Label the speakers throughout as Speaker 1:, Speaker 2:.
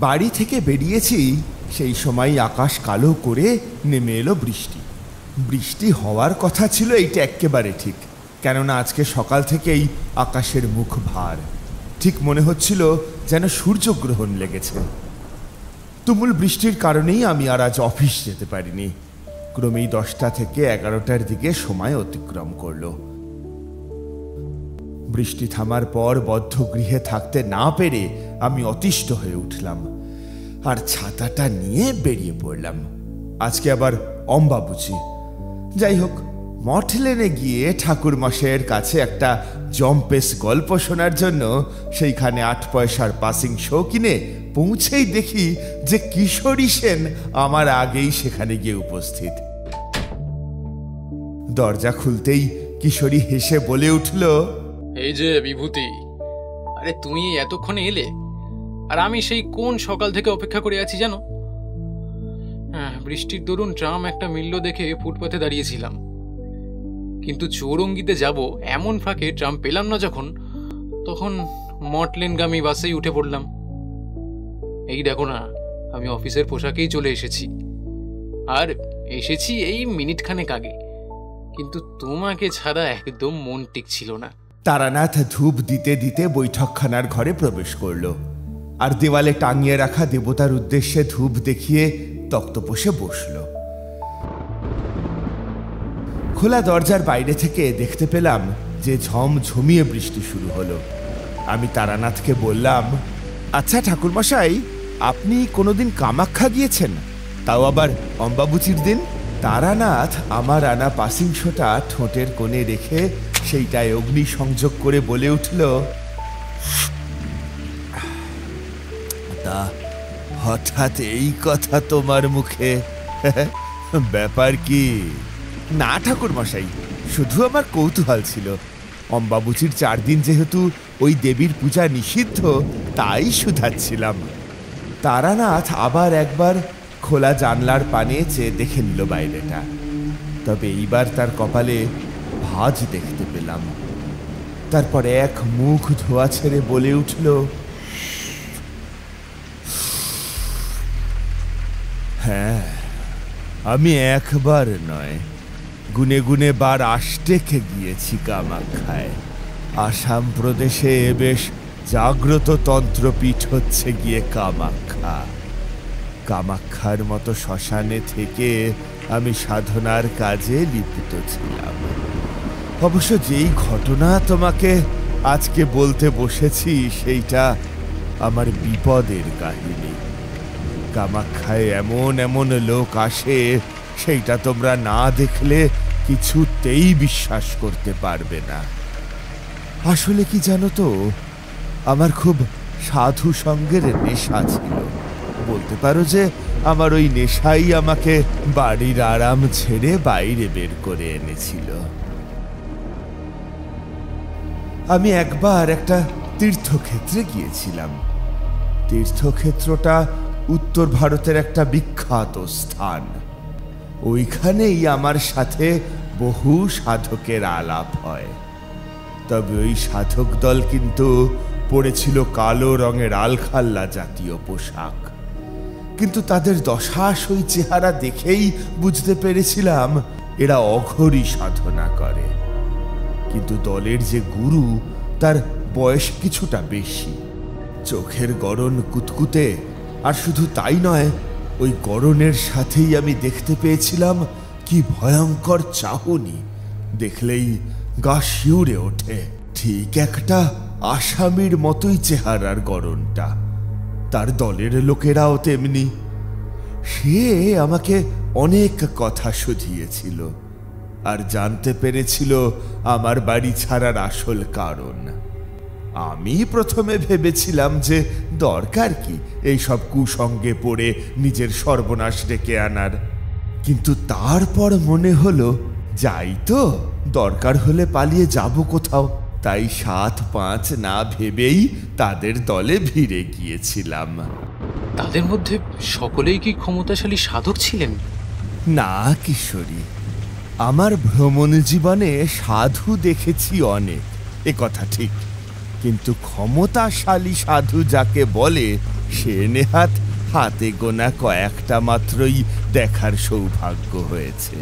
Speaker 1: বাড়ি থেকে বেরিয়েছি সেই সময় আকাশ কালো করে নেমে এলো বৃষ্টি। বৃষ্টি হওয়ার কথা ছিল, এইটা একেবারে ঠিক, কেননা আজকে সকাল থেকেই আকাশের মুখ ভার। ঠিক মনে হচ্ছিল যেন সূর্যগ্রহণ লেগেছে। তুমুল বৃষ্টির কারণেই আমি আর আজ অফিস যেতে পারিনি। ক্রমেই 10টা থেকে 11টার দিকে সময় অতিক্রম করলো। বৃষ্টি থামার পর বদ্ধ গৃহে থাকতে না পেরে আমি অতিষ্ঠ হয়ে উঠলাম আর ছাতাটা নিয়ে বেরিয়ে পড়লাম। আজকে আবার অম্বাবুচি। যাই হোক, মঠ লেনে গিয়ে ঠাকুর মশাইয়ের কাছে একটা জম্পেস গল্প শোনার জন্য সেইখানে 8 পয়সার পাসিং শো কিনে পৌঁছেই দেখি যে কিশোরী সেন আমার আগেই সেখানে গিয়ে উপস্থিত। দরজা খুলতেই কিশোরী হেসে বলে উঠল,
Speaker 2: এই যে বিভূতি, আরে তুমি এতক্ষণে এলে, আর আমি সেই কোন সকাল থেকে অপেক্ষা করে আছি জানো। বৃষ্টির দরুন ট্রাম একটা মিলল দেখে ফুটপাথে দাঁড়িয়েছিলাম, কিন্তু চৌরঙ্গিতে যাব এমন ফাঁকে ট্রাম পেলাম না যখন, তখন মঠলেনগামী বাসেই উঠে পড়লাম। এই দেখো না, আমি অফিসের পোশাকেই চলে এসেছি, আর এসেছি এই মিনিট খানেক আগে, কিন্তু তোমাকে ছাড়া একদম মন টিকছিল না।
Speaker 1: তারানাথ ধূপ দিতে দিতে বৈঠকখানার ঘরে প্রবেশ করল আর দেওয়ালে টাঙিয়ে রাখা দেবতার উদ্দেশ্যে ধূপ দেখিয়ে তক্তপোষে বসল। খোলা দরজার বাইরে থেকে দেখতে পেলাম যে ঝমঝমিয়ে বৃষ্টি শুরু হলো। আমি তারানাথকে বললাম, আচ্ছা ঠাকুরমশাই, আপনি কোনোদিন কামাখ্যা গিয়েছেন, তাও আবার অম্বাবুচির দিন? তারানাথ আমার আনা পাসিং শোটা ঠোঁটের কোণে রেখে সেইটায় অগ্নি সংযোগ করে বলে উঠল, তা হঠাৎ এই কথা তোমার মুখে, ব্যাপার কি? না ঠাকুর মশাই, শুধু আমার কৌতূহল ছিল। অম্বাবুচির 4 দিন যেহেতু ওই দেবীর পূজা নিষিদ্ধ, তাই শুধাচ্ছিলাম। তারানাথ আবার একবার খোলা জানলার পানে চেয়ে দেখে নিল বাইরেটা। তবে এইবার তার কপালে ভাঁজ দেখতে পেলাম। তারপর এক মুখ ধোয়া ছেড়ে বলে উঠল, হ্যাঁ, আমি একবার নয়, গুনে গুনে বার 8 গিয়েছি কামাখ্যায়। আসাম প্রদেশে বেশ জাগ্রত তন্ত্রপীঠ হচ্ছে গিয়ে কামাখ্যা। কামাখ্যার মতো শ্মশানে থেকে আমি সাধনার কাজে লিপ্ত ছিলাম। অবশ্য যেই ঘটনা তোমাকে আজকে বলতে বসেছি, সেইটা আমার বিপদের কাহিনী। কামাখ্যায় এমন এমন লোক আসে, সেইটা তোমরা না দেখলে কিছুতেই বিশ্বাস করতে পারবে না। আসলে কি জানো তো, আমার খুব সাধু সঙ্গের নেশা ছিল। বলতে পারো যে আমার ওই নেশাই আমাকে বাড়ির আরাম ছেড়ে বাইরে বের করে এনেছিল। আমি একবার একটা তীর্থক্ষেত্রে গিয়েছিলাম। তীর্থক্ষেত্রটা উত্তর ভারতের একটা বিখ্যাত স্থান। ওইখানেই আমার সাথে বহু সাধকের আলাপ হয়। তবে ওই সাধক দল কিন্তু পরেছিল কালো রঙের আলখাল্লা জাতীয় পোশাক। কিন্তু তাদের দশাশই চেহারা দেখেই বুঝতে পেরেছিলাম এরা অঘোরী সাধনা করে। কিন্তু দলের যে গুরু, তার বয়স কিছুটা বেশি, চোখের গড়ন কুতকুতে। আর শুধু তাই নয়, ওই গড়নের সাথেই আমি দেখতে পেয়েছিলাম কি ভয়ঙ্কর চাহনি। দেখলেই গা শিউরে ওঠে। ঠিক একটা আসামির মতোই চেহারার গড়নটা। তার দলের লোকেরাও তেমনি। সে আমাকে অনেক কথা শুধিয়েছিল আর জানতে পেরেছিল আমার বাড়ি ছাড়ার আসল কারণ। আমি প্রথমে ভেবেছিলাম যে দরকার কি এইসব কুসঙ্গে পড়ে নিজের সর্বনাশ ডেকে আনার, কিন্তু তারপর মনে হলো যাই তো, দরকার হলে পালিয়ে যাব কোথাও। তাই 7-5 না ভেবেই তাদের দলে ভিড়ে গিয়েছিলাম।
Speaker 2: তাদের মধ্যে সকলেই কি ক্ষমতাশালী সাধক ছিলেন?
Speaker 1: না কিশোরী, আমার ভ্রমণ জীবনে সাধু দেখেছি অনেক, এ কথা ঠিক, কিন্তু ক্ষমতাশালী সাধু যাকে বলে সে নেহাত হাতে গোনা কয়েকটা মাত্রই দেখার সৌভাগ্য হয়েছে।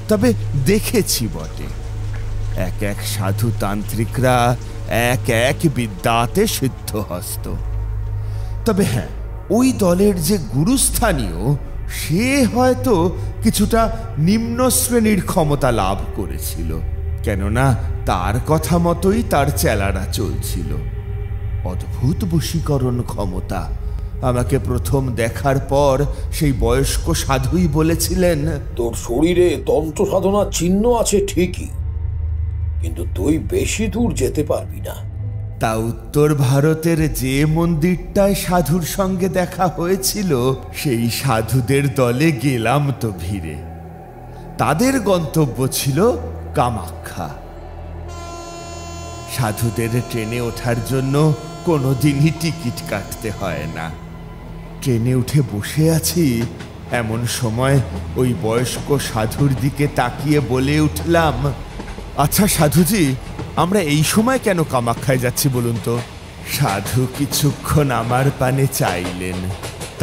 Speaker 1: তবে দেখেছি বটে, এক এক সাধু তান্ত্রিকরা এক এক বিদ্যাতে সিদ্ধহস্ত। তবে হ্যাঁ, ওই দলের যে গুরুস্থানীয়, সে হয়তো কিছুটা নিম্ন শ্রেণীর ক্ষমতা লাভ করেছিল, কেননা তার কথা মতোই তার চেলারা চলছিল। অদ্ভুত বশীকরণ ক্ষমতা। আমাকে প্রথম দেখার পর সেই বয়স্ক সাধুই বলেছিলেন,
Speaker 3: তোর শরীরে তন্ত্র সাধনার চিহ্ন আছে ঠিকই, কিন্তু তুই বেশি দূর যেতে পারবি না।
Speaker 1: তা উত্তর ভারতের যে মন্দিরটায় সাধুর সঙ্গে দেখা হয়েছিল, সেই সাধুদের দলে গেলাম তো ভিড়ে। তাদের গন্তব্য ছিল কামাখ্যা। সাধুদের ট্রেনে ওঠার জন্য কোনোদিনই টিকিট কাটতে হয় না। ট্রেনে উঠে বসে আছি, এমন সময় ওই বয়স্ক সাধুর দিকে তাকিয়ে বলে উঠলাম, আচ্ছা সাধুজি, আমরা এই সময় কেন কামাখ্যায় যাচ্ছি বলুন তো? সাধু কিছুক্ষণ আমার পানে চাইলেন,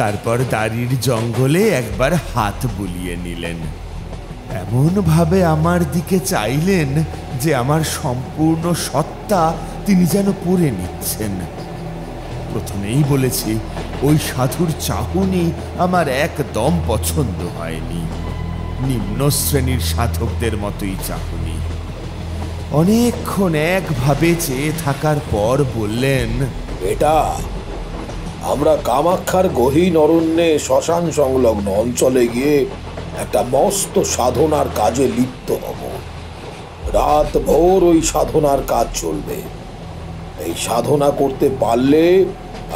Speaker 1: তারপর দাড়ির জঙ্গলে একবার হাত বুলিয়ে নিলেন। এমন ভাবে আমার দিকে চাইলেন যে আমার সম্পূর্ণ সত্তা তিনি যেন পড়ে নিচ্ছেন। প্রথমেই বলেছি, ওই সাধুর চাহনি আমার একদম পছন্দ হয়নি। নিম্ন শ্রেণীর সাধকদের মতোই চাহনি। অনেকক্ষণ একভাবে চেয়ে থাকার পর বললেন,
Speaker 3: এটা আমরা কামাখ্যার গহীন অরণ্যে শ্মশান সংলগ্ন অঞ্চলে গিয়ে একটা মস্ত সাধনার কাজে লিপ্ত হব। রাত ভোর ওই সাধনার কাজ চলবে। এই সাধনা করতে পারলে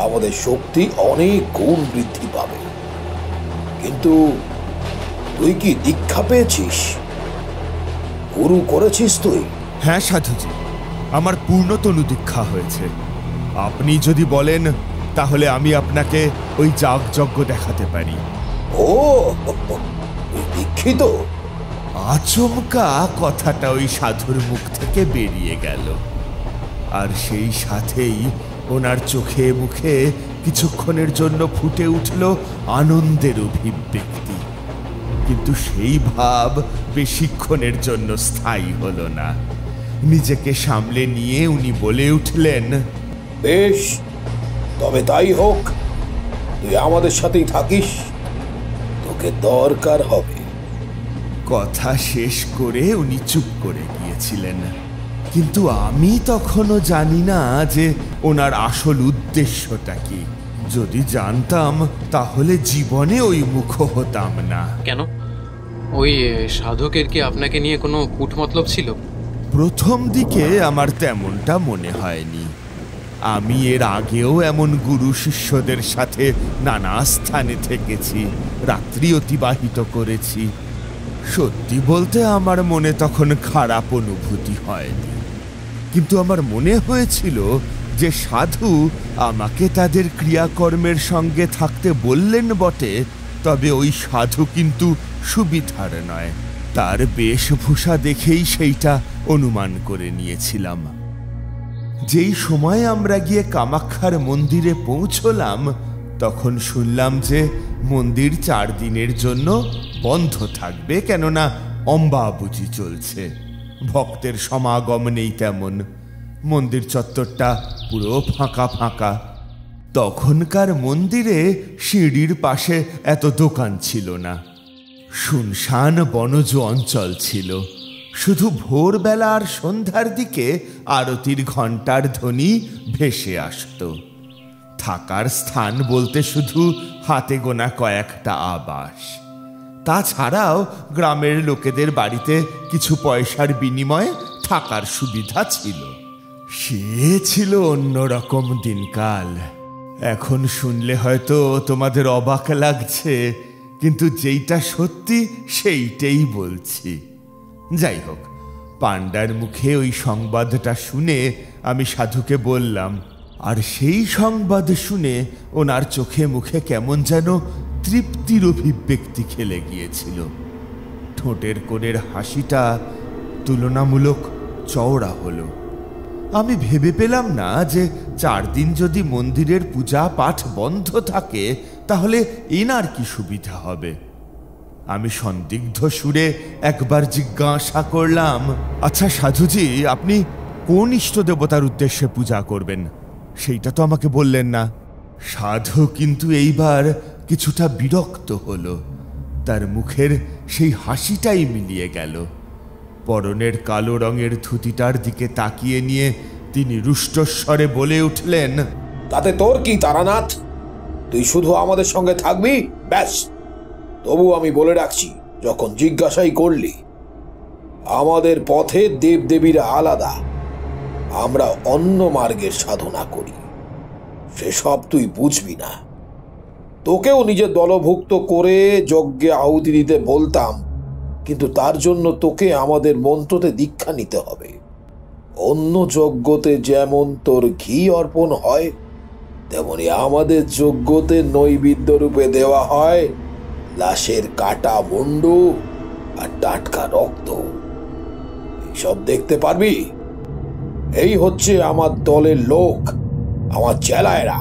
Speaker 3: আমাদের শক্তি অনেক গুণ বৃদ্ধি পাবে। কিন্তু তুই কি দীক্ষা পেয়েছিস? গুরু করেছিস তুই?
Speaker 1: হ্যাঁ সাধুজি, আমার পূর্ণতনু দীক্ষা হয়েছে। আপনি যদি বলেন তাহলে আমি আপনাকে ওই যাগযজ্ঞ দেখাতে পারি।
Speaker 3: ও, তুই দীক্ষিত?
Speaker 1: আচমকা কথাটা ওই সাধুর মুখ থেকে বেরিয়ে গেল, আর সেই সাথেই ওনার চোখে মুখে কিছুক্ষণের জন্য ফুটে উঠল আনন্দের অভিব্যক্তি। কিন্তু সেই ভাব বেশিক্ষণের জন্য স্থায়ী হলো না। নিজেকে সামলে নিয়ে উনি বলে উঠলেন,
Speaker 3: বেশ, তবে তাই হোক, তুই আমাদের সাথেই থাকিস, তোকে দরকার হবে।
Speaker 1: কথা শেষ করে উনি চুপ করে গিয়েছিলেন। কিন্তু আমি তখনও জানি না যে ওনার আসল উদ্দেশ্যটা কি। যদি জানতাম তাহলে জীবনে ওই মুখ হতাম না।
Speaker 2: কেন? ওই সাধকের কি আপনাকে নিয়ে কোনো কূট মতলব ছিল?
Speaker 1: প্রথম দিকে আমার তেমনটা মনে হয়নি। আমি এর আগেও এমন গুরু শিষ্যদের সাথে নানা স্থানে থেকেছি, রাত্রি অতিবাহিত করেছি। সত্যি বলতে আমার মনে তখন খারাপ অনুভূতি হয়নি, কিন্তু আমার মনে হয়েছিল যে সাধু আমাকে তাদের ক্রিয়াকর্মের সঙ্গে থাকতে বললেন বটে, তবে ওই সাধু কিন্তু সুবিধার নয়। তার বেশভূষা দেখেই সেইটা অনুমান করে নিয়েছিলাম। যেই সময় আমরা গিয়ে কামাখ্যার মন্দিরে পৌঁছলাম, তখন শুনলাম যে মন্দির 4 দিনের জন্য বন্ধ থাকবে, কেননা অম্বাবুচি চলছে। ভক্তের সমাগম নেই তেমন। মন্দির চত্বরটা পুরো ফাঁকা ফাঁকা। তখনকার মন্দিরে সিঁড়ির পাশে এত দোকান ছিল না। শুনশান বনজ অঞ্চল ছিল। শুধু ভোরবেলা আর সন্ধ্যার দিকে আরতির ঘণ্টার ধ্বনি ভেসে আসত। থাকার স্থান বলতে শুধু হাতে গোনা কয়েকটা আবাস। তাছাড়াও গ্রামের লোকেদের বাড়িতে কিছু পয়সার বিনিময়ে থাকার সুবিধা ছিল। সে ছিল অন্যরকম দিনকাল। এখন শুনলে হয়তো তোমাদের অবাক লাগছে, কিন্তু যেইটা সত্যি সেইটাই বলছি। যাই হোক, পাণ্ডার মুখে ওই সংবাদটা শুনে আমি সাধুকে বললাম, আর সেই সংবাদ শুনে ওনার চোখে মুখে কেমন যেন তৃপ্তির অভিব্যক্তি খেলে গিয়েছিল। ঠোঁটের কোণের হাসিটা তুলনামূলক চওড়া হলো। আমি ভেবে পেলাম না যে 4 দিন যদি মন্দিরের পূজা পাঠ বন্ধ থাকে তাহলে এনার কি সুবিধা হবে। আমি সন্দিগ্ধ সুরে একবার জিজ্ঞাসা করলাম, আচ্ছা সাধুজি, আপনি কোন ইষ্ট দেবতার উদ্দেশ্যে পূজা করবেন সেইটা তো আমাকে বললেন না। সাধু কিন্তু এইবার কিছুটা বিরক্ত হলো, তার মুখের সেই হাসিটাই মিলিয়ে গেল। পরনের কালো রঙের ধুতিটার দিকে তাকিয়ে নিয়ে তিনি রুষ্টস্বরে বলে উঠলেন,
Speaker 3: তাতে তোর কি তারানাথ? তুই শুধু আমাদের সঙ্গে থাকবি, ব্যাস। তবু আমি বলে রাখছি, যখন জিজ্ঞাসাই করলি, আমাদের পথে দেবদেবীরা আলাদা, আমরা অন্য মার্গের সাধনা করি। সেসব তুই বুঝবি না। তোকেও নিজের দলভুক্ত করে যজ্ঞে আহুতি দিতে বলতাম, কিন্তু তার জন্য তোকে আমাদের মন্ত্রতে দীক্ষা নিতে হবে। অন্য যজ্ঞতে যেমন তোর ঘি অর্পণ হয়, তেমনি আমাদের যজ্ঞতে নৈবেদ্য রূপে দেওয়া হয় লাশের কাটা মুন্ডু আর টাটকা রক্ত। এইসব দেখতে পারবি? এই হচ্ছে আমার দলের লোক, আমার চেলায়েরা।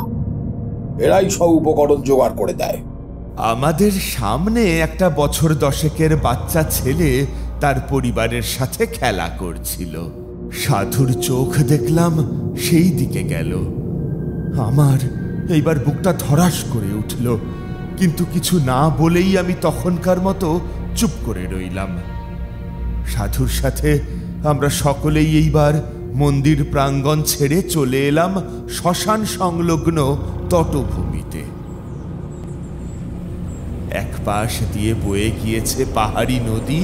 Speaker 3: এরাই সব উপকরণ জোগাড় করে দেয়।
Speaker 1: আমাদের সামনে একটা বছর 10-এর বাচ্চা ছেলে তার পরিবারের সাথে খেলা করছিল। সাধুর চোখ দেখলাম সেই দিকে গেল। আমার এইবার বুকটা ধড়াস করে উঠল, কিন্তু কিছু না বলেই আমি তখনকার মতো চুপ করে রইলাম। সাধুর সাথে আমরা সকলেই এইবার মন্দির প্রাঙ্গণ ছেড়ে চলে এলাম শ্মশান সংলগ্ন তটভূমিতে। এক পাশ দিয়ে বয়ে গিয়েছে পাহাড়ি নদী,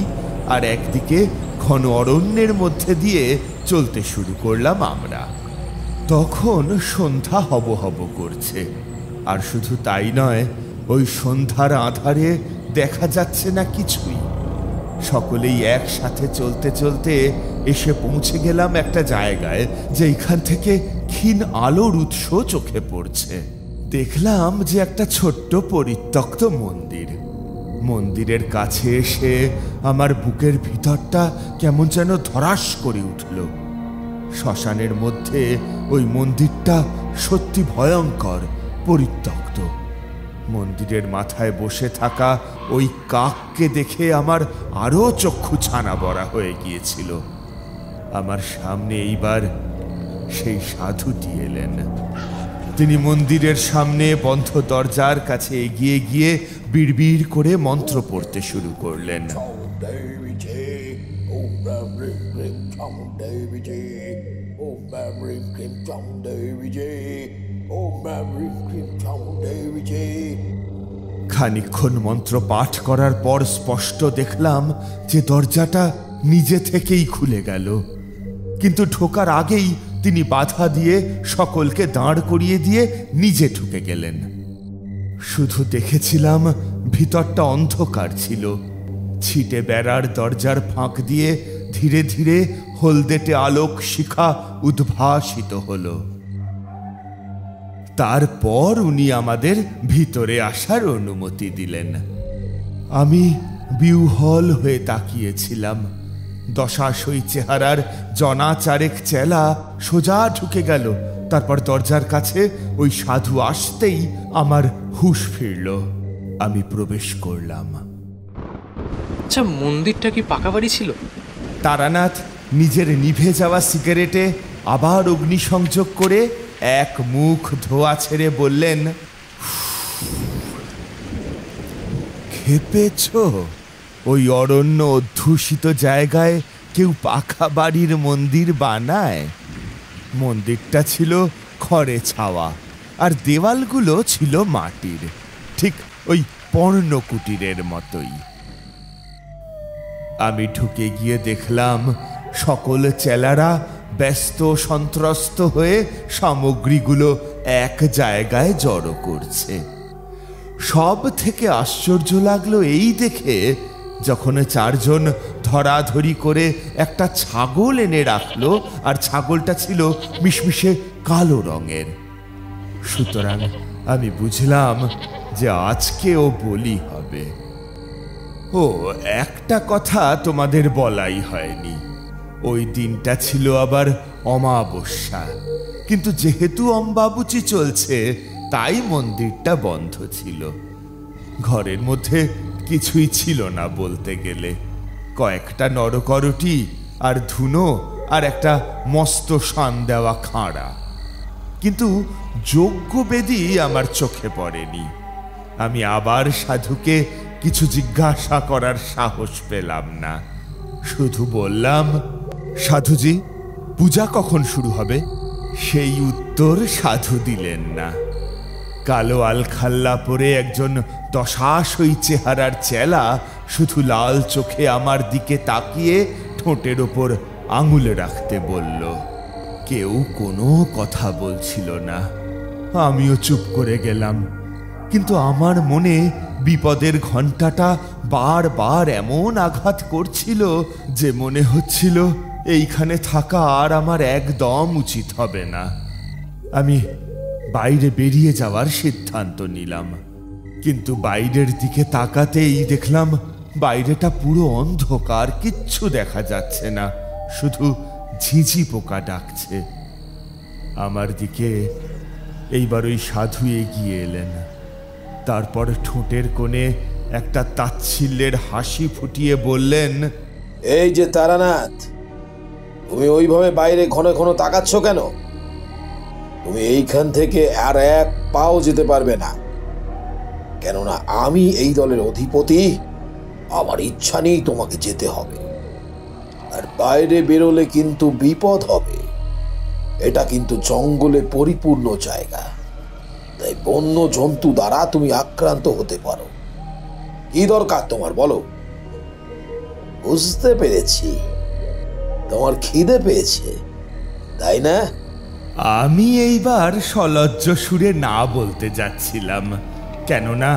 Speaker 1: আর একদিকে ঘন অরণ্যের মধ্যে দিয়ে চলতে শুরু করলাম আমরা। তখন সন্ধ্যা হব হব করছে, আর শুধু তাই নয়, ওই সন্ধ্যার আধারে দেখা যাচ্ছে না কিছুই। সকলেই একসাথে চলতে চলতে এসে পৌঁছে গেলাম একটা জায়গায়, যেখান থেকে ক্ষীণ আলোর উৎস চোখে পড়ছে। দেখলাম যে একটা ছোট্ট পরিত্যক্ত মন্দির। মন্দিরের কাছে এসে আমার বুকের ভিতরটা কেমন যেন ধড়াস করে উঠল। শ্মশানের মধ্যে ওই মন্দিরটা সত্যি ভয়ঙ্কর, পরিত্যক্ত। মন্দিরের মাথায় বসে থাকা ওই কাককে দেখে আমার আরো চক্ষু ছানা বড়া হয়ে গিয়েছিল। আমার সামনে এইবার সেই সাধুটি এলেন। তিনি মন্দিরের সামনে বন্ধ দরজার কাছে এগিয়ে গিয়ে বিড়বিড় করে মন্ত্র পড়তে শুরু করলেন। খানিকক্ষণ মন্ত্র পাঠ করার পর স্পষ্ট দেখলাম যে দরজাটা নিজে থেকেই খুলে গেল, কিন্তু ঢোকার আগেই তিনি বাধা দিয়ে সকলকে দাঁড় করিয়ে দিয়ে নিজে ঢুকে গেলেন। শুধু দেখেছিলাম ভিতরটা অন্ধকার ছিল। ছিটে বেড়ার দরজার ফাঁক দিয়ে ধীরে ধীরে হলদেটে আলোক শিখা উদ্ভাসিত হলো। তারপর উনি আমাদের ভিতরে আসার অনুমতি দিলেন। আমি বিহ্বল হয়ে তাকিয়েছিলাম। দশাশই চেহারার জনা চারেক চেলা সোজা ঢুকে গেল। তারপর দরজার কাছে ওই সাধু আসতেই আমার হুঁশ ফিরল। আমি প্রবেশ করলাম।
Speaker 2: আচ্ছা, মন্দিরটা কি পাকা বাড়ি ছিল?
Speaker 1: তারানাথ নিজের নিভে যাওয়া সিগারেটে আবার অগ্নিসংযোগ করে এক মুখ ধোয়া ছেড়ে বললেন, খেপেছ? ওই অরণ্য অধ্যুষিত জায়গায় কেউ পাকা বাড়ির মন্দির বানায়? মন্দিরটা ছিল খড়ে ছাওয়া, আর দেওয়ালগুলো ছিল মাটির, ঠিক ওই পর্ণকুটিরের মতোই। আমি ঢুকে গিয়ে দেখলাম সকল চেলারা ব্যস্ত সন্ত্রস্ত হয়ে সামগ্রীগুলো এক জায়গায় জড়ো করছে। সব থেকে আশ্চর্য লাগলো এই দেখে, যখন 4 জন ধরাধরি করে একটা ছাগল এনে রাখলো, আর ছাগলটা ছিল মিশমিশে কালো রঙের। সুতরাং আমি বুঝলাম যে আজকেও বলি হবে। ও, একটা কথা তোমাদের বলাই হয়নি, ওই দিনটা ছিল আবার অমাবস্যা, কিন্তু যেহেতু অম্বাবুচি চলছে তাই মন্দিরটা বন্ধ ছিল। ঘরের মধ্যে কিছুই ছিল না বলতে গেলে, কয়েকটা নরকরটি আর ধুনো আর একটা মস্ত শান দেওয়া খাঁড়া। কিন্তু যজ্ঞবেদী আমার চোখে পড়েনি। আমি আবার সাধুকে কিছু জিজ্ঞাসা করার সাহস পেলাম না, শুধু বললাম, সাধুজি, পূজা কখন শুরু হবে? সেই উত্তর সাধু দিলেন না। কালো আলখাল্লা পরে একজন দশাশই চেহারার চেলা শুধু লাল চোখে আমার দিকে তাকিয়ে ঠোঁটের ওপর আঙুল রাখতে বলল। কেউ কোনো কথা বলছিল না। আমিও চুপ করে গেলাম, কিন্তু আমার মনে বিপদের ঘণ্টাটা বারবার এমন আঘাত করছিল যে মনে হচ্ছিল এইখানে থাকা আর আমার একদম উচিত হবে না। আমি বাইরে বেরিয়ে যাওয়ার সিদ্ধান্ত নিলাম, কিন্তু বাইরের দিকে তাকাতেই দেখলাম বাইরেটা পুরো অন্ধকার, কিচ্ছু দেখা যাচ্ছে না, শুধু ঝিঝি পোকা ডাকছে। আমার দিকে এইবার ওই সাধু এগিয়ে এলেন। তারপর ঠোঁটের কোণে একটা তাচ্ছিল্যের হাসি ফুটিয়ে বললেন,
Speaker 3: এই যে তারানাথ, তুমি ওইভাবে বাইরে ঘন ঘন তাকাচ্ছ কেন? তুমি এইখান থেকে আর এক পাও যেতে পারবে না, কেননা আমি এই দলের অধিপতি। আমার ইচ্ছা নেই তোমাকে যেতে হবে, আর বাইরে বেরোলে কিন্তু বিপদ হবে। এটা কিন্তু জঙ্গলে পরিপূর্ণ জায়গা, তাই বন্য জন্তু দ্বারা তুমি আক্রান্ত হতে পারো। কি দরকার তোমার বলো? বুঝতে পেরেছি, তোমার খিদে পেয়েছে, তাই না?
Speaker 1: আমি এইবার সলজ্জ সুরে না বলতে যাচ্ছিলাম, কেননা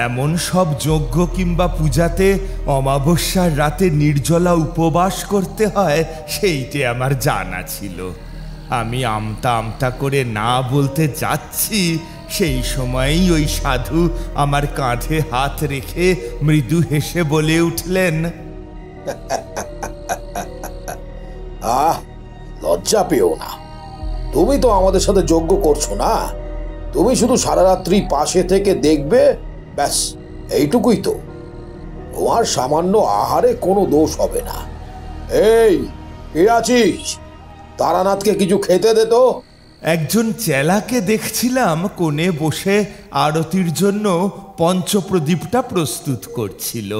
Speaker 1: এমন সব যজ্ঞ কিংবা পূজাতে অমাবস্যার রাতে নির্জলা উপবাস করতে হয় সেইটে আমার জানা ছিল। আমি আমতা আমতা করে না বলতে যাচ্ছি, সেই সময়ই ওই সাধু আমার কাঁধে হাত রেখে মৃদু হেসে বলে উঠলেন,
Speaker 3: আহ, লজ্জা পেও না। তুমি তো আমাদের সাথে যজ্ঞ করছো না, তুমি শুধু সারা রাত্রি পাশে থেকে দেখবে, ব্যাস এইটুকুই তো। তোমার সামান্য আহারে কোনো দোষ হবে না। এই, কে আছিস? তারানাথকে কিছু খেতে দে তো।
Speaker 1: একজন চেলাকে দেখছিলাম কোণে বসে আরতির জন্য পঞ্চপ্রদীপটা প্রস্তুত করছিল।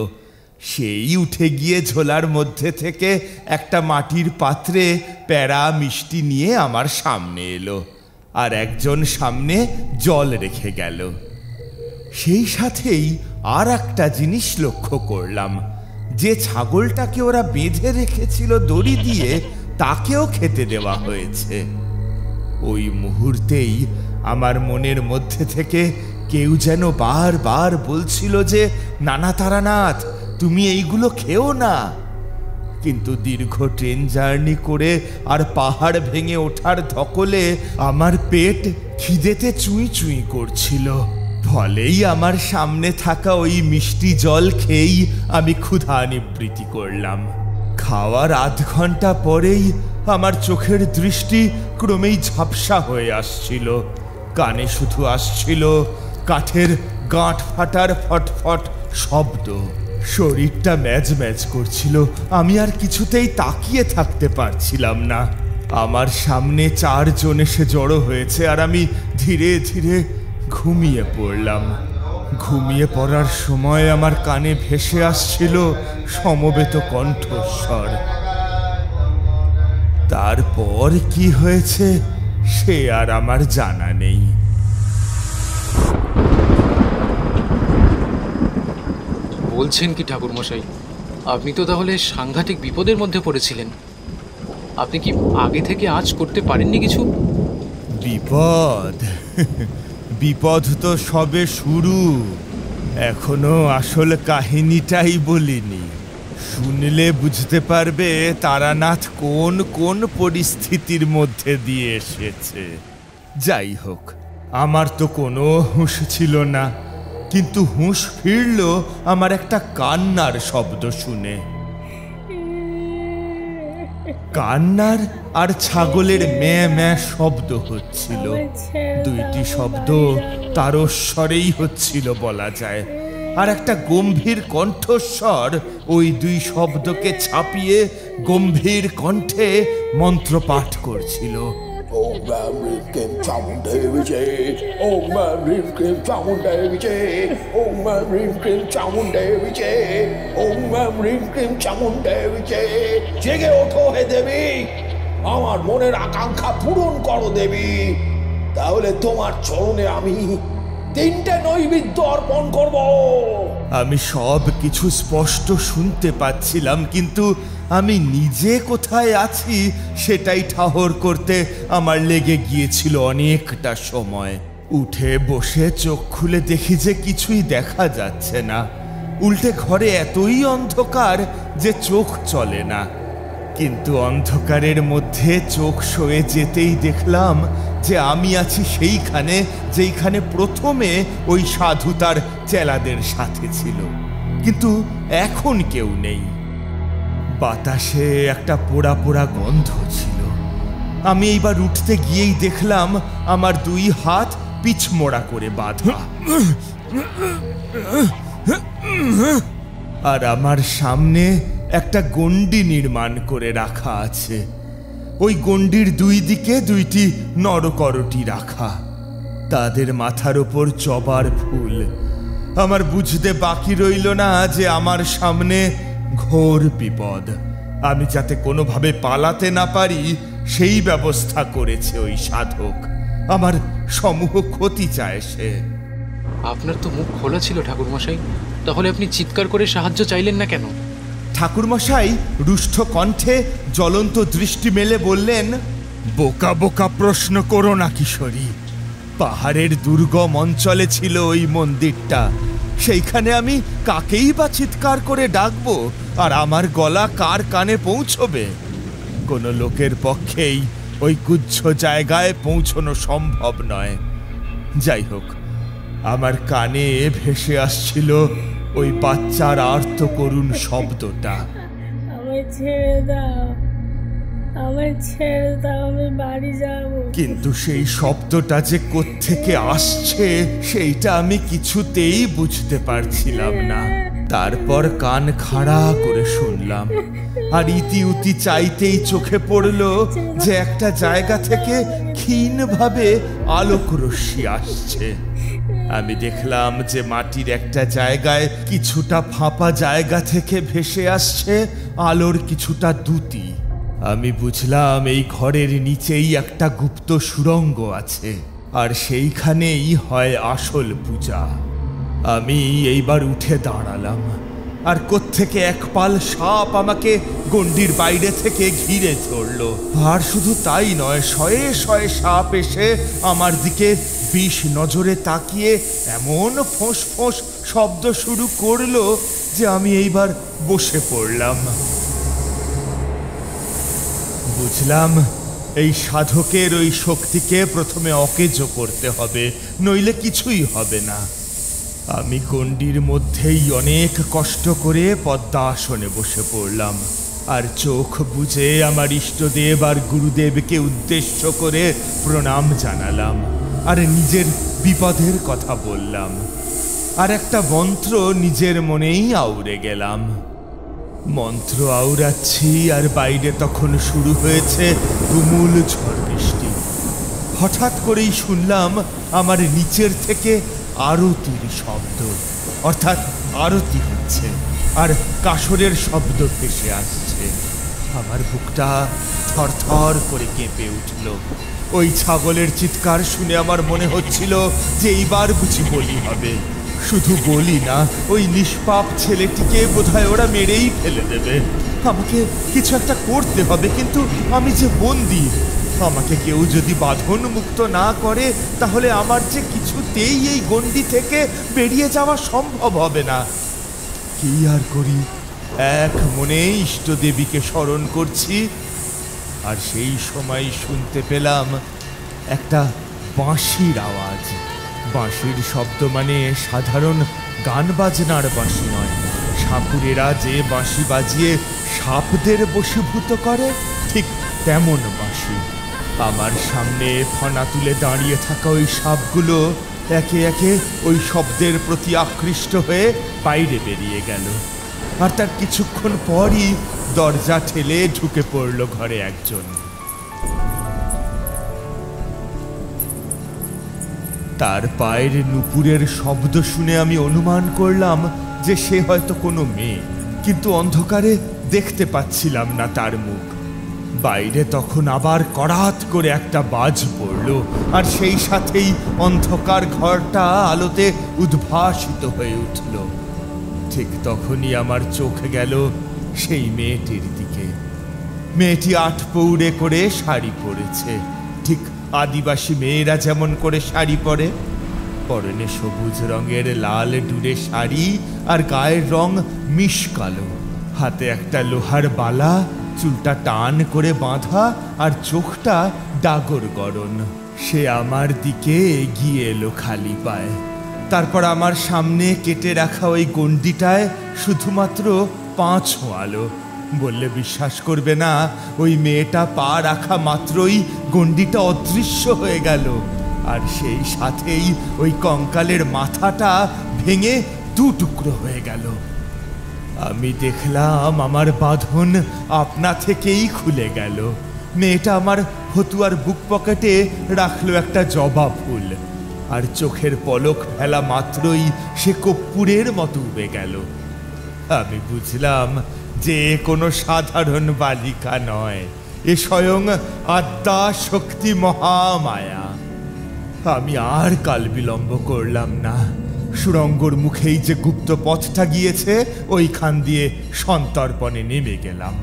Speaker 1: সেই উঠে গিয়ে ঝোলার মধ্যে থেকে একটা মাটির পাত্রে প্যাড়া মিষ্টি নিয়ে আমার সামনে এলো, আর একজন সামনে জল রেখে গেল। সেই সাথেই আর একটা জিনিস লক্ষ্য করলাম, যে ছাগলটাকে ওরা বেঁধে রেখেছিল দড়ি দিয়ে, তাকেও খেতে দেওয়া হয়েছে। ওই মুহূর্তেই আমার মনের মধ্যে থেকে কেউ যেন বারবার বলছিল যে, নানা তারানাথ, তুমি এইগুলো খেও না। কিন্তু দীর্ঘ ট্রেন জার্নি করে আর পাহাড় ভেঙে ওঠার ধকলে আমার পেট খিদেতে চুঁই চুঁই করছিল। ফলেই আমার সামনে থাকা ওই মিষ্টি জল খেয়েই আমি ক্ষুধা নিবৃত্তি করলাম। খাওয়ার আধ ঘন্টা পরেই আমার চোখের দৃষ্টি ক্রমেই ঝাপসা হয়ে আসছিল। কানে শুধু আসছিল কাঠের গাঁট ফাটার ফটফট শব্দ। শরীরটা ম্যাজ ম্যাজ করছিল, আমি আর কিছুতেই তাকিয়ে থাকতে পারছিলাম না। আমার সামনে 4 জন এসে জড়ো হয়েছে, আর আমি ধীরে ধীরে ঘুমিয়ে পড়লাম। ঘুমিয়ে পড়ার সময় আমার কানে ভেসে আসছিল সমবেত কণ্ঠস্বর। তারপর কি হয়েছে সে আর আমার জানা নেই।
Speaker 2: বলছেন কি ঠাকুরমশাই, আপনি তো তাহলে সাংঘাতিক বিপদের মধ্যে পড়েছিলেন। আপনি কি আগে থেকে আজ করতে পারেননি কিছু?
Speaker 1: বিপদ? বিপদ তো সবে শুরু, এখনো আসল কাহিনীটাই বলিনি। শুনলে বুঝতে পারবে তারানাথ কোন কোন পরিস্থিতির মধ্যে দিয়ে এসেছে। যাই হোক, আমার তো কোনো হুঁশ ছিল না, কিন্তু হুঁশ ফিরল আমার একটা কান্নার শব্দ শুনে। কান্নার আর ছাগলের ম্যাঁ ম্যাঁ শব্দ হচ্ছিল। দুইটি শব্দ তারস্বরেই হচ্ছিল বলা যায়, আর একটা গম্ভীর কণ্ঠস্বর ওই দুই শব্দকে ছাপিয়ে গম্ভীর কণ্ঠে মন্ত্রপাঠ করছিল।
Speaker 3: ওম ম্যাম রিম ক্রিম চামুণ্ডেবিজে, ওম ম্যাম রিম ক্রিম চামুণ্ডেবিজে, ওম ম্যাম রিম ক্রিম চামুণ্ডেবিজে, ওম ম্যাম রিম ক্রিম চামুণ্ডেবিজে। জেগে ওঠো হে দেবী, আমার মনের আকাঙ্ক্ষা পূরণ করো দেবী, তাহলে তোমার চরণে আমি 3টে নৈবেদ্য অর্পণ করব।
Speaker 1: আমি সব কিছু স্পষ্ট শুনতে পাচ্ছিলাম, কিন্তু আমি নিজে কোথায় আছি সেটাই ঠাহর করতে আমার লেগে গিয়েছিল অনেকটা সময়। উঠে বসে চোখ খুলে দেখি যে কিছুই দেখা যাচ্ছে না, উল্টে ঘরে এতই অন্ধকার যে চোখ চলে না। কিন্তু অন্ধকারের মধ্যে চোখ সয়ে যেতেই দেখলাম যে আমি আছি সেইখানে যেইখানে প্রথমে ওই সাধু তার চেলাদের সাথে ছিল, কিন্তু এখন কেউ নেই। বাতাসে একটা পোড়া পোড়া গন্ধ ছিল। আমি এইবার উঠতে গিয়েই দেখলাম আমার 2 হাত পিছমোড়া করে বাঁধা, আর আমার সামনে একটা গণ্ডি নির্মাণ করে রাখা আছে। ওই গণ্ডির 2 দিকে 2টি নরকরটি রাখা, তাদের মাথার ওপর জবার ফুল। আমার বুঝতে বাকি রইল না যে আমার সামনে ঘোর বিপদ। আমি যাতে কোনোভাবে পালাতে না পারি সেই ব্যবস্থা করেছে ওই সাধক। আমার সমূহ ক্ষতি চায় সে।
Speaker 2: আপনার তো মুখ খোলা ছিল ঠাকুরমশাই, তাহলে আপনি চিৎকার করে সাহায্য চাইলেন না কেন?
Speaker 1: ঠাকুরমশাই রুষ্ট কণ্ঠে জ্বলন্ত দৃষ্টি মেলে বললেন, বোকা বোকা প্রশ্ন করো না কিশোরী। পাহাড়ের দুর্গম অঞ্চলে ছিল ওই মন্দিরটা, সেইখানে আমি কাকেই বা চিৎকার করে ডাকবো, আর আমার গলা কার কানে পৌঁছবে? কোনো লোকের পক্ষেই ওই গুচ্ছ জায়গায় পৌঁছনো সম্ভব নয়। যাই হোক, আমার কানে ভেসে আসছিল ওই বাচ্চার আর্ত করুণ শব্দটা,
Speaker 4: আমায় ছেড়ে দাও, আমায় ছেড়ে দাও, আমি বাড়ি যাব।
Speaker 1: কিন্তু সেই শব্দটা যে কোত্থেকে আসছে সেইটা আমি কিছুতেই বুঝতে পারছিলাম না। তারপর কান খাড়া করে শুনলাম, আর ইতি উতি চাইতেই চোখে পড়ল যে একটা জায়গা থেকে ক্ষীণভাবে আলোক রশ্মি আসছে। আমি দেখলাম যে মাটির একটা জায়গায় কিছুটা ফাঁপা জায়গা থেকে ভেসে আসছে আলোর কিছুটা দ্যুতি। আমি বুঝলাম এই ঘরের নিচেই একটা গুপ্ত সুড়ঙ্গ আছে, আর সেইখানেই হয় আসল পূজা। আমি এইবার উঠে দাঁড়ালাম, আর কোত্থেকে এক পাল সাপ আমাকে গণ্ডির বাইরে থেকে ঘিরে ধরল। আর শুধু তাই নয়, শয়ে শয়ে সাপ এসে আমার দিকে বিষ নজরে তাকিয়ে এমন ফোঁস ফোঁস শব্দ শুরু করলো যে আমি এইবার বসে পড়লাম। বুঝলাম এই সাধকের ওই শক্তিকে প্রথমে অকেজো করতে হবে, নইলে কিছুই হবে না। আমি গণ্ডির মধ্যেই অনেক কষ্ট করে পদ্মাসনে বসে পড়লাম, আর চোখ বুজে আমার ইষ্টদেব আর গুরুদেবকে উদ্দেশ্য করে প্রণাম জানালাম, আর নিজের বিপদের কথা বললাম, আর একটা মন্ত্র নিজের মনেই আউড়ে গেলাম। মন্ত্র আওড়াচ্ছি, আর বাইরে তখন শুরু হয়েছে তুমুল ঝড় বৃষ্টি। হঠাৎ করেই শুনলাম আমার নিচের থেকে আরতির শব্দ, অর্থাৎ আরতি হচ্ছে, আর কাসরের শব্দ ভেসে আসছে। আমার বুকটা থরথর করে কেঁপে উঠল। ওই ছাগলের চিৎকার শুনে আমার মনে হচ্ছিল যে এইবার বুঝি বলি হবে। শুধু বলি না, ওই নিষ্পাপ ছেলেটিকে বোধহয় ওরা মেরেই ফেলে দেবে। আমাকে কিছু একটা করতে হবে, কিন্তু আমি যে বন্দী, আমাকে কেউ যদি বাঁধন মুক্ত না করে তাহলে আমার যে কিছুতেই এই গণ্ডি থেকে বেরিয়ে যাওয়া সম্ভব হবে না। কি আর করি, এক মনে ইষ্টদেবীকে স্মরণ করছি, আর সেই সময় শুনতে পেলাম একটা বাঁশির আওয়াজ। বাঁশির শব্দ মানে সাধারণ গান বাজনার বাঁশি নয়, সাপুরেরা যে বাঁশি বাজিয়ে সাপদের বশীভূত করে ঠিক তেমন বাঁশি। আমার সামনে ফনা তুলে দাঁড়িয়ে থাকা ওই সাপগুলো একে একে ওই শব্দের প্রতি আকৃষ্ট হয়ে বাইরে বেরিয়ে গেল। আর তার কিছুক্ষণ পরই দরজা ঠেলে ঢুকে পড়ল ঘরে একজন। তার পায়ের নুপুরের শব্দ শুনে আমি অনুমান করলাম যে সে হয়তো কোনো মেয়ে, কিন্তু অন্ধকারে দেখতে পাচ্ছিলাম না তার মুখ। বাইরে তখন আবার কড়াত করে একটা বাজ পড়ল, আর সেই সাথেই অন্ধকার ঘরটা আলোতে উদ্ভাসিত হয়ে উঠল। ঠিক তখনই আমার চোখ গেল সেই মেয়েটির দিকে। মেয়েটি 8 পৌড়ে করে শাড়ি পরেছে, ঠিক আদিবাসী মেয়েরা যেমন করে শাড়ি পরে। পরনে সবুজ রঙের লাল ডুরে শাড়ি, আর গায়ের রং মিশকালো। হাতে একটা লোহার বালা, চুলটা টান করে বাঁধা, আর চোখটা ডাগর গড়ন। সে আমার দিকে এগিয়ে এলো খালি পায়ে। তারপর আমার সামনে কেটে রাখা ওই গণ্ডিটায় শুধুমাত্র 5 ছোঁয়ালো। বললে বিশ্বাস করবে না, ওই মেয়েটা পা রাখা মাত্রই গণ্ডিটা অদৃশ্য হয়ে গেল, আর সেই সাথেই ওই কঙ্কালের মাথাটা ভেঙে 2 টুকরো হয়ে গেল। আমি দেখলাম আমার বাঁধন আপনা থেকেই খুলে গেল। মেয়েটা আমার ফতুয়ার বুক পকেটে রাখলো একটা জবা ফুল, আর চোখের পলক ফেলা মাত্রই সে কর্পূরের মতো উবে গেল। আমি বুঝলাম যে কোনো সাধারণ বালিকা নয়, এ স্বয়ং আদ্যা শক্তি মহামায়া। আমি আর কাল বিলম্ব করলাম না। সুড়ঙ্গর মুখেই যে গুপ্ত পথটা গিয়েছে ওইখান দিয়ে সন্তর্পণে নেমে গেলাম।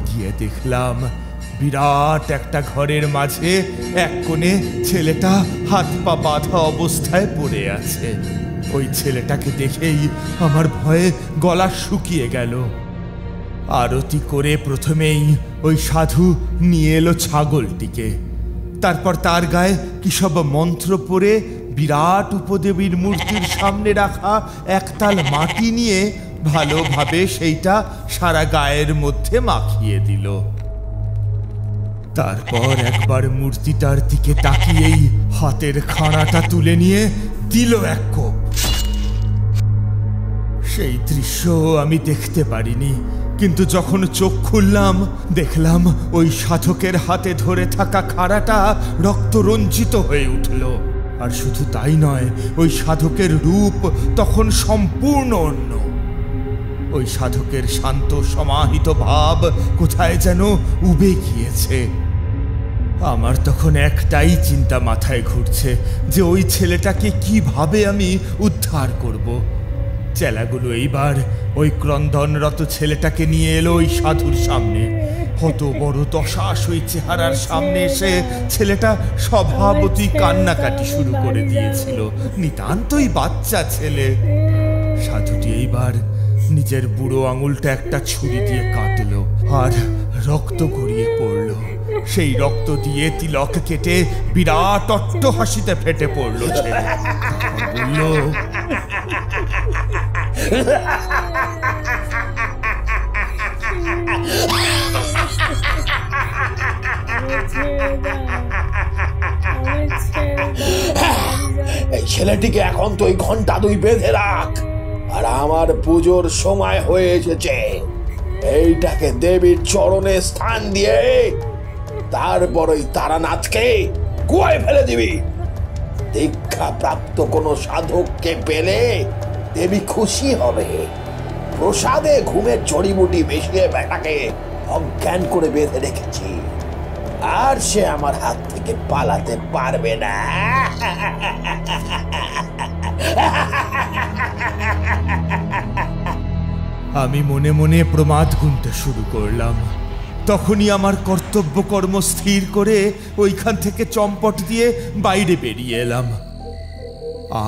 Speaker 1: গিয়ে দেখলাম বিরাট একটা ঘরের মাঝে এক কোণে ছেলেটা হাত পা বাঁধা অবস্থায় পড়ে আছে। ওই ছেলেটাকে দেখেই আমার ভয়ে গলা শুকিয়ে গেল। আরতি করে প্রথমেই ওই সাধু নিয়ে এলো ছাগলটিকে, তারপর তার গায়ে কি সব মন্ত্র পড়ে বিরাট উপদেবীর মূর্তির সামনে রাখা একতাল মাটি নিয়ে ভালোভাবে সেইটা সারা গায়ের মধ্যে মাখিয়ে দিল। তারপর একবার মূর্তিটার দিকে তাকিয়েই হাতের খাড়াটা তুলে নিয়ে দিল এক কোপ। সেই দৃশ্য আমি দেখতে পারিনি, কিন্তু যখন চোখ খুললাম দেখলাম ওই সাধকের হাতে ধরে থাকা খাড়াটা রক্তরঞ্জিত হয়ে উঠল। আর শুধু তাই নয়, ওই সাধকের রূপ তখন সম্পূর্ণ অন্য। ওই সাধকের শান্ত সমাহিত ভাব কোথায় যেন উবে গিয়েছে। আমার তখন একটাই চিন্তা মাথায় ঘুরছে যে ওই ছেলেটাকে কিভাবে আমি উদ্ধার করব। চেলাগুলো এইবার ওই ক্রন্দনরত ছেলেটাকে নিয়ে এলো ওই সাধুর সামনে। কত বড় দশাশই চেহারার সামনে এসে ছেলেটা স্বভাবতই কান্নাকাটি শুরু করে দিয়েছিল। নিতান্তই বাচ্চা ছেলে। সাধুটি এইবার নিজের বুড়ো আঙুলটা একটা ছুরি দিয়ে কাটলো, আর রক্ত গড়িয়ে পড়ল। সেই রক্ত দিয়ে তিলক কেটে বিরাট অট্টহাসিতে ফেটে পড়ল ছেলে। বলল,
Speaker 3: এই ছেলেটিকে এখন তুই ঘন্টা 2 বেঁধে রাখ, আর আমার পুজোর সময় হয়ে এসেছে। এইটাকে দেবীর চরণে স্থান দিয়ে তারপর ওই তারানাথকে কুয়ায় ফেলে দিবি। দীক্ষা প্রাপ্ত কোনো সাধককে পেলে দেবী খুশি হবে। প্রসাদে ঘুমের জড়িবুটি মিশিয়ে বেটাকে অজ্ঞান করে বেঁধে রেখেছি, আর সে আমার হাত থেকে পালাতে পারবে না।
Speaker 1: আমি মনে মনে প্রমাদ গুনতে শুরু করলাম। তখনই আমার কর্তব্য কর্ম স্থির করে ওইখান থেকে চম্পট দিয়ে বাইরে বেরিয়ে এলাম।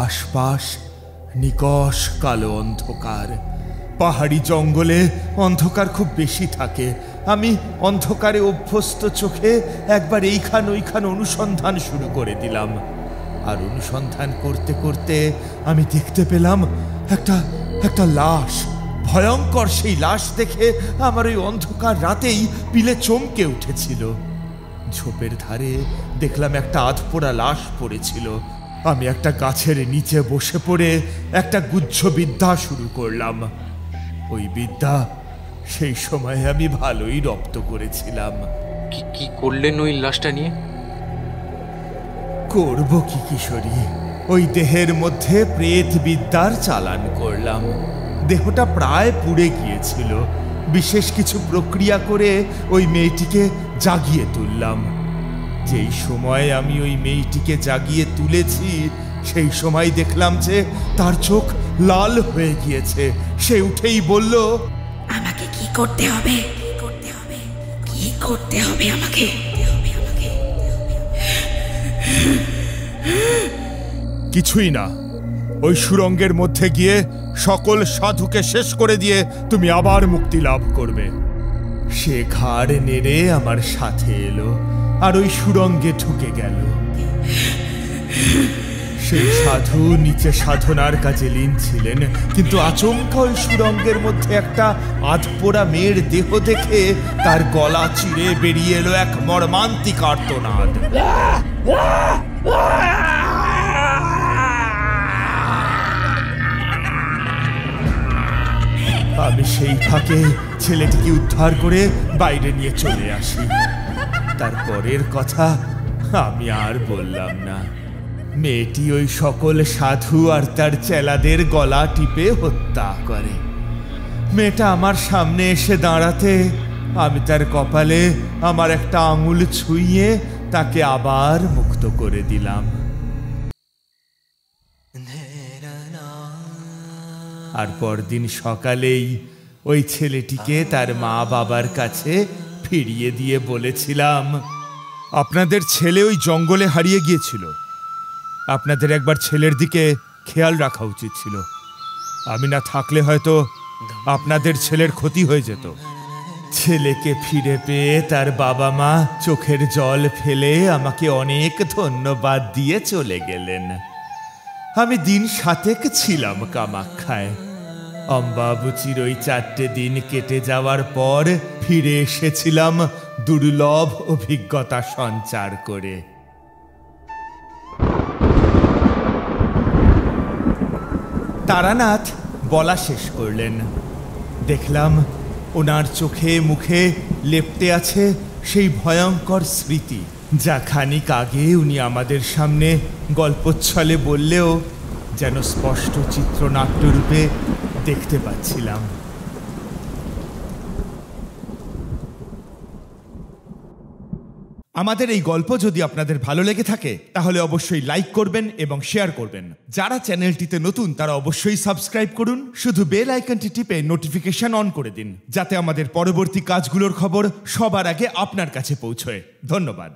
Speaker 1: আশপাশ নিকষ কালো অন্ধকার। পাহাড়ি জঙ্গলে অন্ধকার খুব বেশি থাকে। আমি অন্ধকারে অভ্যস্ত চোখে একবার এইখান ওইখান অনুসন্ধান শুরু করে দিলাম। আর অনুসন্ধান করতে করতে আমি দেখতে পেলাম একটা লাশ ভয়ঙ্কর সেই লাশ দেখে আমার ওই অন্ধকার রাতেই পিলে চমকে উঠেছিল। ঝোপের ধারে দেখলাম একটা আধপোড়া লাশ পড়েছিল। আমি একটা গাছের নিচে বসে পড়ে একটা গুচ্ছ বিদ্যা শুরু করলাম। ওই বিদ্যা সেই সময় আমি ভালোই রপ্ত করেছিলাম।
Speaker 2: কি করলেন ওই লাশটা নিয়ে?
Speaker 1: করব কি কিশোরী, ওই দেহের মধ্যে প্রেত বিদ্যার চালান করলাম। দেহটা প্রায় পুড়ে গিয়েছিল। বিশেষ কিছু প্রক্রিয়া করে ওই মেয়েটিকে জাগিয়ে তুললাম। যেই সময় আমি ওই মেয়েটিকে জাগিয়ে তুলেছি সেই সময় দেখলাম যে তার চোখ লাল হয়ে গিয়েছে। সে উঠেই বলল,
Speaker 5: আমাকে কি করতে হবে? কি করতে হবে আমাকে?
Speaker 1: কিছুই না, ওই সুরঙ্গের মধ্যে গিয়ে সকল সাধুকে শেষ করে দিয়ে তুমি আবার মুক্তি লাভ করবে। সে ঘাড় নেড়ে আমার সাথে এলো আর ওই সুরঙ্গে ঢুকে গেল। সেই সাধু নিচে সাধনার কাজে লীন ছিলেন, কিন্তু আচমকা ওই সুরঙ্গের মধ্যে একটা আধপোড়া মেয়ের দেহ দেখে তার গলা চিরে বেরিয়ে এলো এক মর্মান্তিক আর্তনাদ। আমি সেই ফাঁকে ছেলেটিকে উদ্ধার করে বাইরে নিয়ে চলে আসি। তারপরের কথা আমি আর বললাম না। মেয়েটি ওই সকল সাধু আর তার চেলাদের গলা টিপে হত্যা করে। মেয়েটা আমার সামনে এসে দাঁড়াতে আমি তার কপালে আমার একটা আঙুল ছুঁয়ে তাকে আবার মুক্ত করে দিলাম। আর পরদিন সকালেই ওই ছেলেটিকে তার মা বাবার কাছে ফিরিয়ে দিয়ে বলেছিলাম, আপনাদের ছেলে ওই জঙ্গলে হারিয়ে গিয়েছিল। আপনাদের একবার ছেলের দিকে খেয়াল রাখা উচিত ছিল। আমি না থাকলে হয়তো আপনাদের ছেলের ক্ষতি হয়ে যেত। ছেলেকে ফিরে পেয়ে তার বাবা মা চোখের জল ফেলে আমাকে অনেক ধন্যবাদ দিয়ে চলে গেলেন। আমি দিন 7 ছিলাম কামাখ্যায়। অম্বাবুচির ওই 4টে দিন কেটে যাওয়ার পর ফিরে এসেছিলাম দুর্লভ অভিজ্ঞতা সঞ্চার করে। তারানাথ বলা শেষ করলেন। দেখলাম ওনার চোখে মুখে লেপ্টে আছে সেই ভয়ঙ্কর স্মৃতি, যা খানিক আগে উনি আমাদের সামনে গল্পচ্ছলে বললেও যেন স্পষ্ট চিত্রনাট্যরূপে দেখতে পাচ্ছিলাম। আমাদের এই গল্প যদি আপনাদের ভালো লেগে থাকে তাহলে অবশ্যই লাইক করবেন এবং শেয়ার করবেন। যারা চ্যানেলটিতে নতুন তারা অবশ্যই সাবস্ক্রাইব করুন। শুধু বেল আইকনটি টিপে নোটিফিকেশন অন করে দিন, যাতে আমাদের পরবর্তী কাজগুলোর খবর সবার আগে আপনার কাছে পৌঁছয়। ধন্যবাদ।